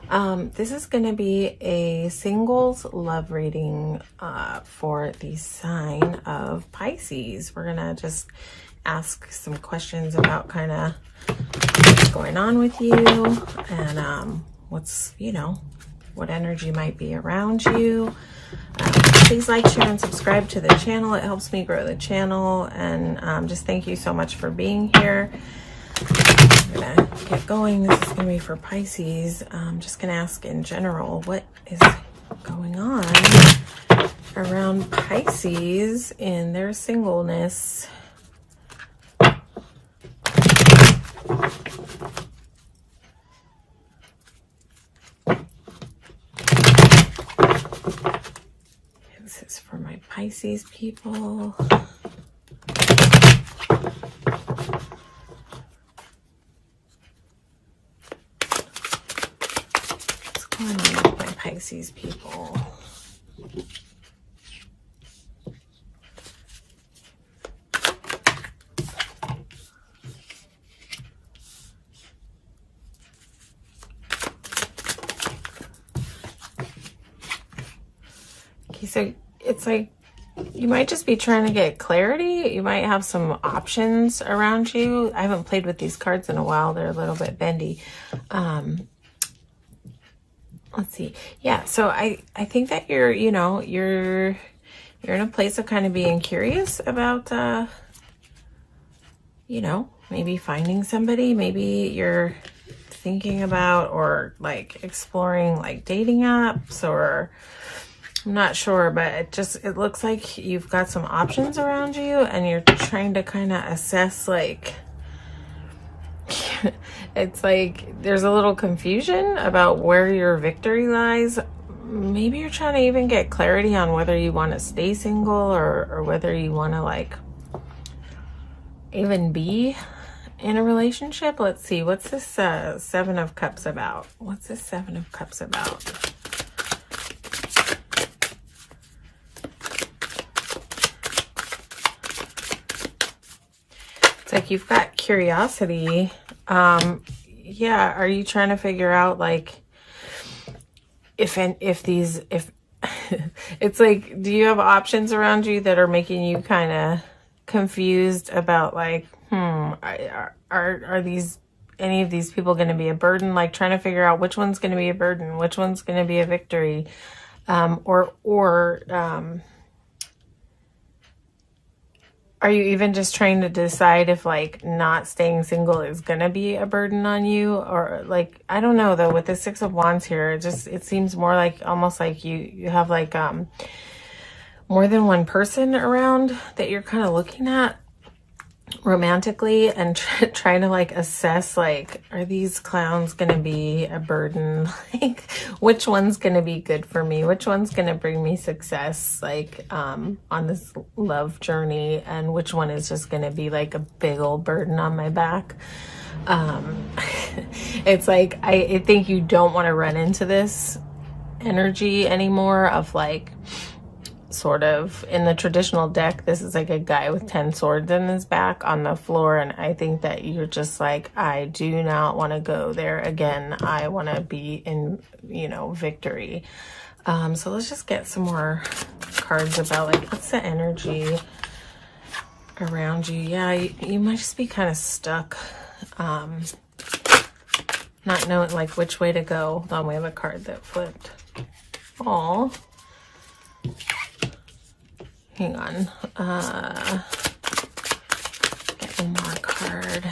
This is going to be a singles love reading for the sign of Pisces. We're going to just ask some questions about kind of what's going on with you and what's, what energy might be around you. Please like, share, and subscribe to the channel. It helps me grow the channel. And just thank you so much for being here. I'm gonna get going. This is gonna be for Pisces. I'm just gonna ask in general, what is going on around Pisces in their singleness? This is for my Pisces people. What's going on with my Pisces people? Okay, so it's like you might just be trying to get clarity. You might have some options around you. I haven't played with these cards in a while. They're a little bit bendy. Let's see. Yeah, so I think that you're in a place of kind of being curious about maybe finding somebody. Maybe you're thinking about or like exploring like dating apps, or I'm not sure, but it looks like you've got some options around you and you're trying to kind of assess, like, it's like there's a little confusion about where your victory lies. Maybe you're trying to even get clarity on whether you want to stay single or whether you want to like even be in a relationship. Let's see, what's this Seven of Cups about? What's this Seven of Cups about? It's like you've got curiosity. Yeah, are you trying to figure out like if it's like, do you have options around you that are making you kind of confused about like, are these any of these people going to be a burden? Like trying to figure out which one's going to be a burden, which one's going to be a victory, are you even just trying to decide if like not staying single is going to be a burden on you? Or like, I don't know though, with the Six of Wands here, it seems more like almost like you have like more than one person around that you're kind of looking at romantically and trying to like assess, like, are these clowns going to be a burden? Like, which one's going to be good for me? Which one's going to bring me success, like, on this love journey? And which one is just going to be like a big old burden on my back? It's like, I think you don't want to run into this energy anymore of like, sort of in the traditional deck, this is like a guy with 10 swords in his back on the floor, and I think that you're just like, I do not want to go there again. I want to be in victory. So let's just get some more cards about like, what's the energy around you? Yeah, you might just be kind of stuck, not knowing like which way to go. Hold on, we have a card that flipped. Oh, hang on. Get one more card.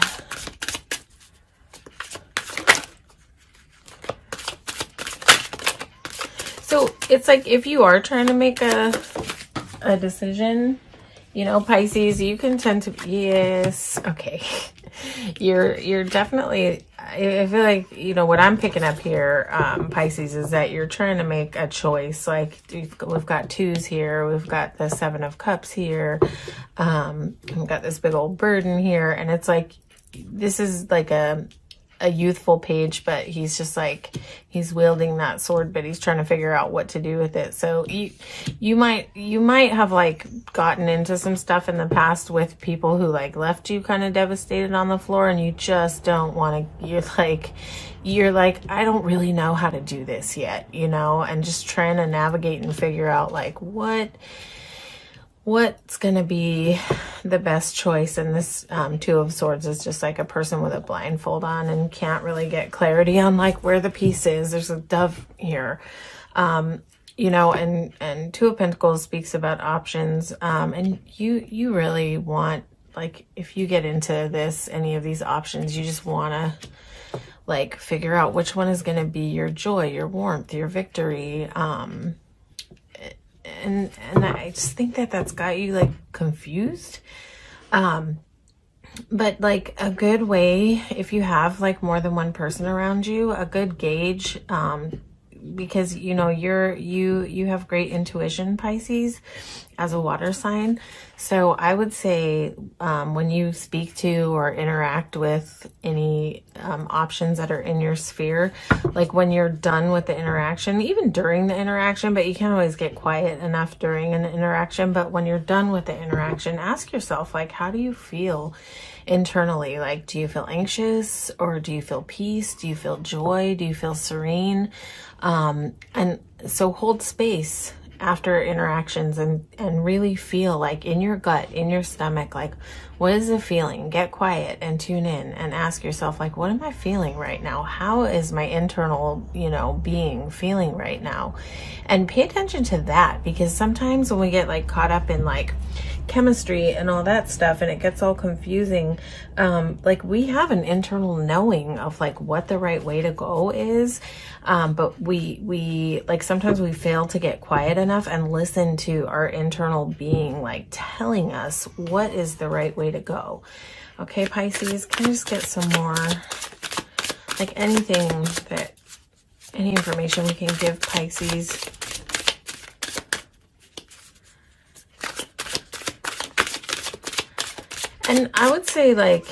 So it's like, if you are trying to make a decision, Pisces, you can tend to, yes, okay. You're definitely, I feel like, what I'm picking up here, Pisces, is that you're trying to make a choice. Like we've got twos here. We've got the Seven of Cups here. We've got this big old burden here. And it's like, this is like a youthful page, but he's just like, he's wielding that sword, but he's trying to figure out what to do with it. So you might have like gotten into some stuff in the past with people who like left you kind of devastated on the floor, and you just don't want to, you're like, I don't really know how to do this yet, you know, and just trying to navigate and figure out like what's going to be the best choice. And this Two of Swords is just like a person with a blindfold on and can't really get clarity on like where the piece is. There's a dove here, you know, and Two of Pentacles speaks about options. And you really want, like, if you get into this, any of these options, you just want to like figure out which one is going to be your joy, your warmth, your victory. And I just think that that's got you like confused. But like a good way, if you have like more than one person around you, a good gauge, because you know, you have great intuition, Pisces, as a water sign. So I would say, when you speak to or interact with any options that are in your sphere, like when you're done with the interaction, even during the interaction, but you can't always get quiet enough during an interaction, but when you're done with the interaction, ask yourself, like, how do you feel internally? Like, do you feel anxious, or do you feel peace? Do you feel joy? Do you feel serene? And so hold space after interactions and really feel like in your gut, in your stomach, like, what is the feeling? Get quiet and tune in and ask yourself, like, what am I feeling right now? How is my internal, you know, being feeling right now? And pay attention to that, because sometimes when we get like caught up in like chemistry and all that stuff and it gets all confusing, like we have an internal knowing of like what the right way to go is, but we like sometimes we fail to get quiet enough and listen to our internal being like telling us what is the right way to go. Okay, Pisces, can I just get some more, like anything that, any information we can give Pisces? And I would say, like,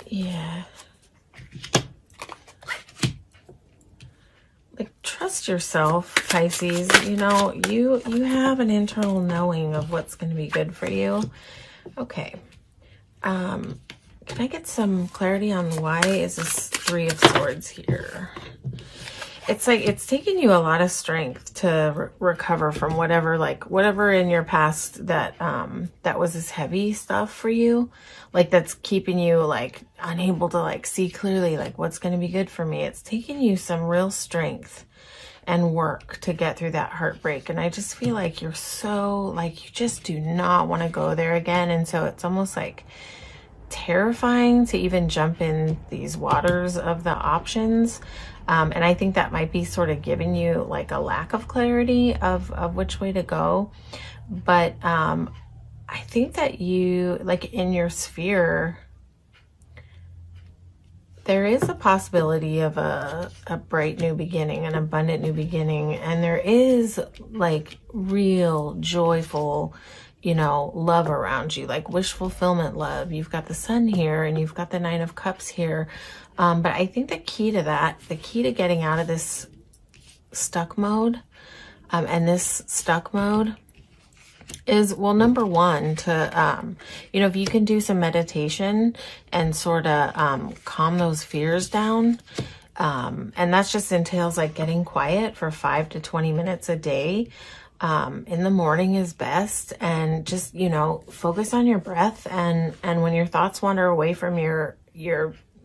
yeah, like, trust yourself, Pisces. You know, you have an internal knowing of what's going to be good for you. Okay. Can I get some clarity on why is this Three of Swords here? It's like, it's taken you a lot of strength to recover from whatever in your past that, that was this heavy stuff for you. Like, that's keeping you like unable to like see clearly, like, what's going to be good for me. It's taken you some real strength and work to get through that heartbreak. And I just feel like you're so, like, you just do not want to go there again. And so it's almost like terrifying to even jump in these waters of the options. And I think that might be sort of giving you like a lack of clarity of which way to go. But I think that you, like, in your sphere, there is a possibility of a bright new beginning, an abundant new beginning. And there is like real joyful, you know, love around you, like wish fulfillment love. You've got the Sun here and you've got the Nine of Cups here. But I think the key to that, the key to getting out of this stuck mode, and this stuck mode is, well, number one, to, you know, if you can do some meditation and sort of calm those fears down, and that just entails like getting quiet for 5 to 20 minutes a day. In the morning is best, and just, you know, focus on your breath, and when your thoughts wander away from your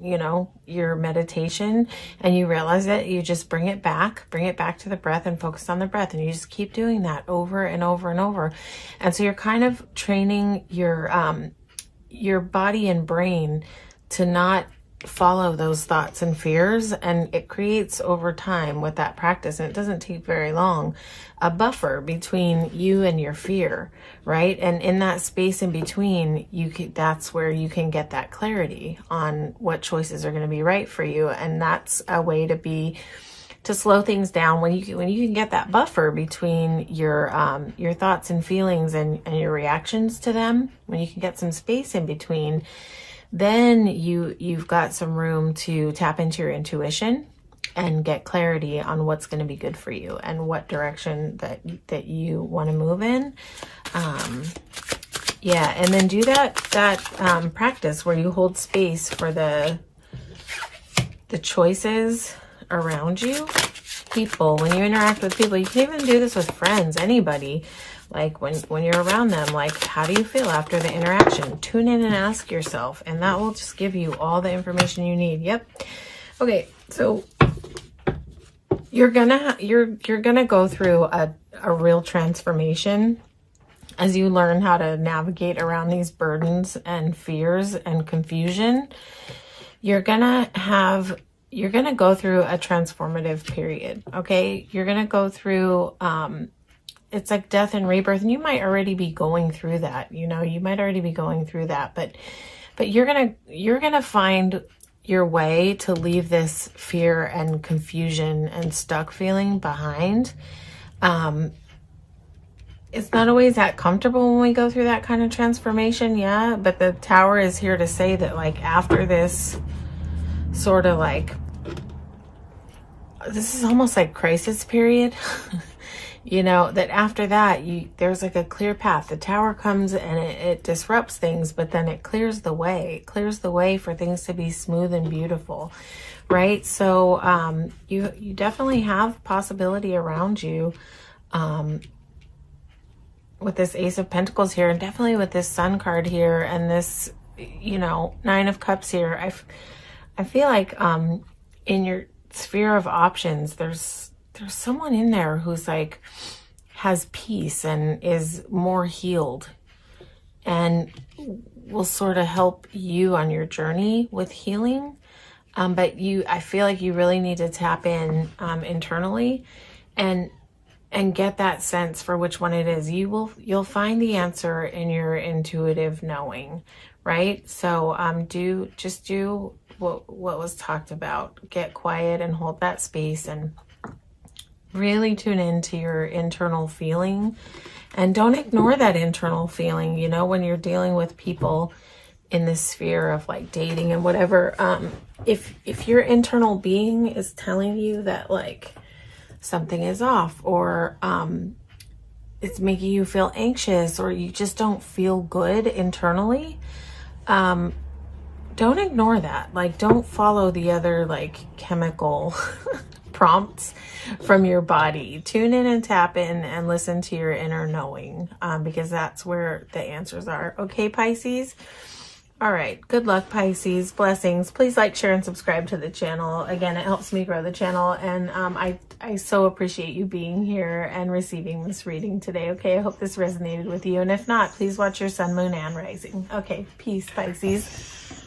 you know, your meditation and you realize it, you just bring it back to the breath and focus on the breath. And you just keep doing that over and over and over. And so you're kind of training your body and brain to not follow those thoughts and fears. And it creates over time with that practice, and it doesn't take very long, a buffer between you and your fear, right? And in that space in between, that's where you can get that clarity on what choices are going to be right for you. And that's a way to slow things down when you can get that buffer between your thoughts and feelings and your reactions to them. When you can get some space in between, then you've got some room to tap into your intuition and get clarity on what's going to be good for you and what direction that you want to move in. Yeah, and then do that practice where you hold space for the choices around you. People, when you interact with people, you can even do this with friends, anybody. Like when you're around them, like, how do you feel after the interaction? Tune in and ask yourself, and that will just give you all the information you need. Yep. Okay, so you're gonna go through a real transformation as you learn how to navigate around these burdens and fears and confusion. You're gonna go through a transformative period. Okay, you're gonna go through it's like death and rebirth, and you might already be going through that. You know, you might already be going through that, but you're gonna find your way to leave this fear and confusion and stuck feeling behind. It's not always that comfortable when we go through that kind of transformation, yeah, but the Tower is here to say that, like, after this sort of like, this is almost like crisis period. You know, that after that, there's like a clear path. The Tower comes and it disrupts things, but then it clears the way. It clears the way for things to be smooth and beautiful, right? So you definitely have possibility around you with this Ace of Pentacles here, and definitely with this Sun card here, and this, you know, Nine of Cups here. I feel like in your sphere of options, there's someone in there who's like has peace and is more healed and will sort of help you on your journey with healing. But I feel like you really need to tap in internally and get that sense for which one it is. You'll find the answer in your intuitive knowing, right? So do what was talked about. Get quiet and hold that space and really tune into your internal feeling, and don't ignore that internal feeling. You know, when you're dealing with people in this sphere of like dating and whatever, if your internal being is telling you that like something is off, or it's making you feel anxious, or you just don't feel good internally, don't ignore that. Like, don't follow the other like chemical prompts from your body. Tune in and tap in and listen to your inner knowing, because that's where the answers are. Okay, Pisces? All right. Good luck, Pisces. Blessings. Please like, share, and subscribe to the channel. Again, it helps me grow the channel, and I so appreciate you being here and receiving this reading today. Okay, I hope this resonated with you, and if not, please watch your sun, moon, and rising. Okay, peace, Pisces.